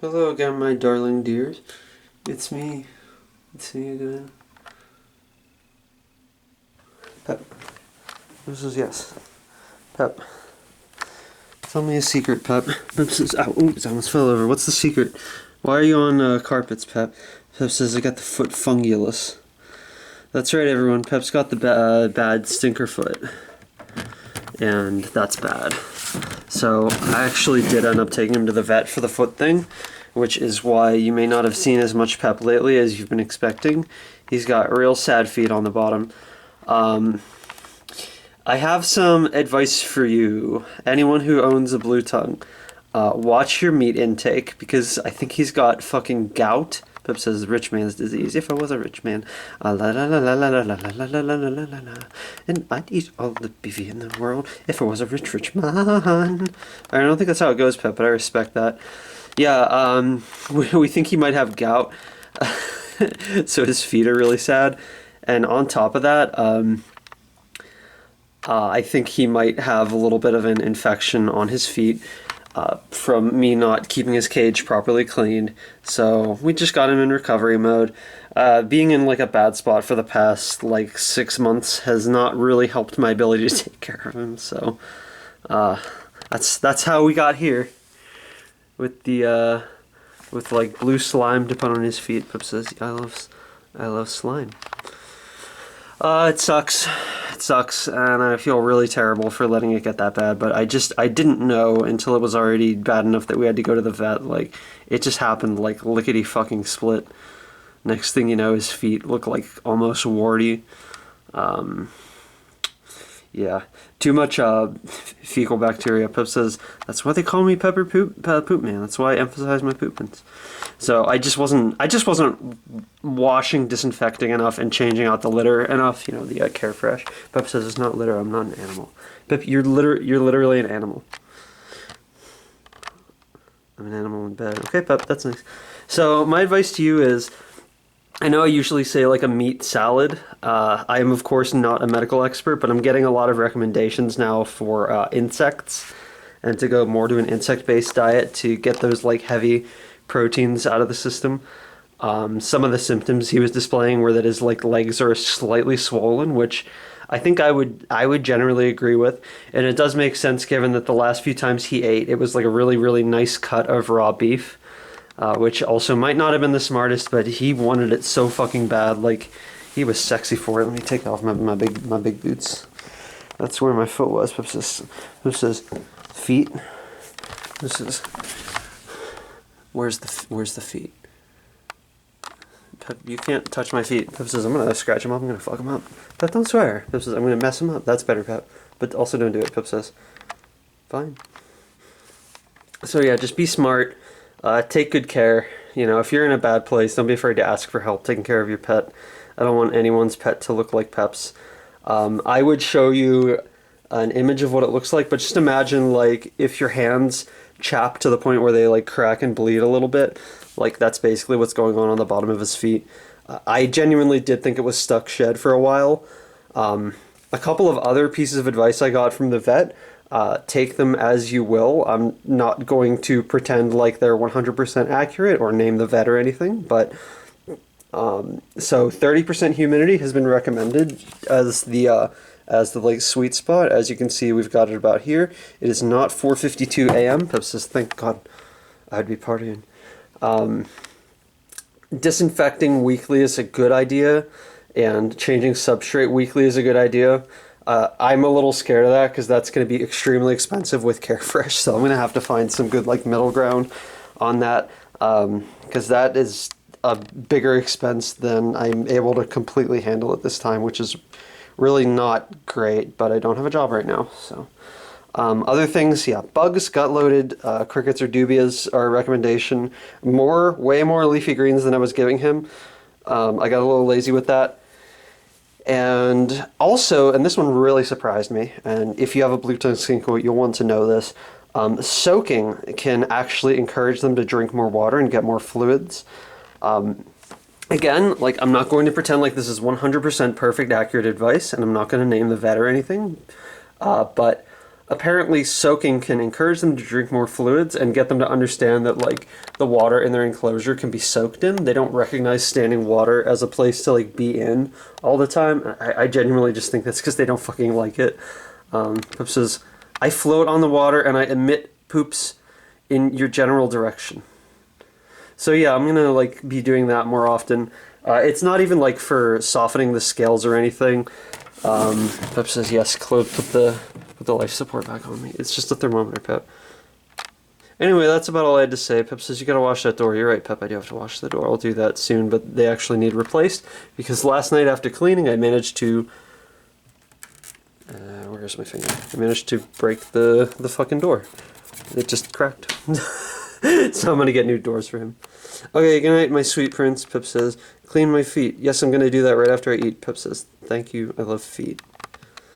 Hello again, my darling dears. It's me. It's me again. Pep. This is yes. Pep. Tell me a secret, Pep. Pep says, "Ow, oops, I almost fell over. What's the secret? Why are you on carpets, Pep?" Pep says, "I got the foot fungulus." That's right, everyone. Pep's got the bad stinker foot. And that's bad. So I actually did end up taking him to the vet for the foot thing, which is why you may not have seen as much Pep lately as you've been expecting. He's got real sad feet on the bottom. I have some advice for you, anyone who owns a blue tongue. Watch your meat intake, because I think he's got fucking gout. Pep says rich man's disease. If I was a rich man, la la la la la la la la la la la la, and I'd eat all the beef in the world if I was a rich man. I don't think that's how it goes, Pep, but I respect that. Yeah, we think he might have gout, so his feet are really sad, and on top of that, I think he might have a little bit of an infection on his feet. From me not keeping his cage properly cleaned. So we just got him in recovery mode. Being in like a bad spot for the past like 6 months has not really helped my ability to take care of him. So that's how we got here with the with like blue slime to put on his feet. Pip says I love slime. It sucks. It sucks, and I feel really terrible for letting it get that bad, but I didn't know until it was already bad enough that we had to go to the vet. Like, it just happened like lickety fucking split. Next thing you know, his feet look like almost warty. Yeah, too much fecal bacteria. Pep says that's why they call me poop man. That's why I emphasize my poopins. So I just wasn't washing, disinfecting enough, and changing out the litter enough. You know, the Carefresh. Pep says it's not litter. I'm not an animal. Pep, you're literally an animal. I'm an animal in bed. Okay, Pep, that's nice. So my advice to you is, I know I usually say like a meat salad. I am of course not a medical expert, but I'm getting a lot of recommendations now for insects, and to go more to an insect-based diet to get those like heavy proteins out of the system. Some of the symptoms he was displaying were that his like legs are slightly swollen, which I think I would generally agree with, and it does make sense given that the last few times he ate, it was like a really nice cut of raw beef. Which also might not have been the smartest, but he wanted it so fucking bad. Like, he was sexy for it. Let me take off my big boots. That's where my foot was. Pip says feet. This is where's the feet? Pep, you can't touch my feet. Pep says I'm gonna scratch him up. I'm gonna fuck him up. Pep, don't swear. Pep says I'm gonna mess him up. That's better, Pep. But also don't do it. Pep says fine. So yeah, just be smart. Take good care. You know, if you're in a bad place, don't be afraid to ask for help taking care of your pet. I don't want anyone's pet to look like Pep's. I would show you an image of what it looks like, but just imagine like if your hands chap to the point where they like crack and bleed a little bit. Like that's basically what's going on the bottom of his feet. I genuinely did think it was stuck shed for a while. A couple of other pieces of advice I got from the vet. Take them as you will. I'm not going to pretend like they're 100% accurate or name the vet or anything, but so 30% humidity has been recommended as the like sweet spot. As you can see, we've got it about here. It is not 4:52 a.m. Pep says, thank God, I'd be partying. Disinfecting weekly is a good idea, and changing substrate weekly is a good idea. I'm a little scared of that because that's going to be extremely expensive with Carefresh, so I'm going to have to find some good like middle ground on that, because that is a bigger expense than I'm able to completely handle at this time, which is really not great, but I don't have a job right now. So other things, yeah, bugs, gut-loaded, crickets or dubias are a recommendation. Way more leafy greens than I was giving him. I got a little lazy with that. And also, and this one really surprised me, and if you have a blue tongue skink, you'll want to know this, soaking can actually encourage them to drink more water and get more fluids. Again, like, I'm not going to pretend like this is 100% perfect accurate advice, and I'm not going to name the vet or anything, but apparently soaking can encourage them to drink more fluids and get them to understand that like the water in their enclosure can be soaked in. They don't recognize standing water as a place to like be in all the time. I genuinely just think that's because they don't fucking like it. Pip says, I float on the water and I emit poops in your general direction. So yeah, I'm gonna like be doing that more often. It's not even like for softening the scales or anything. Pep says yes, Claude, put the life support back on me. It's just a thermometer, Pep. Anyway, that's about all I had to say. Pep says you gotta wash that door. You're right, Pep, I do have to wash the door. I'll do that soon, but they actually need replaced because last night after cleaning I managed to where's my finger? I managed to break the fucking door. It just cracked. So I'm gonna get new doors for him. Okay, good night, my sweet prince. Pip says, clean my feet. Yes, I'm gonna do that right after I eat. Pip says, thank you, I love feet.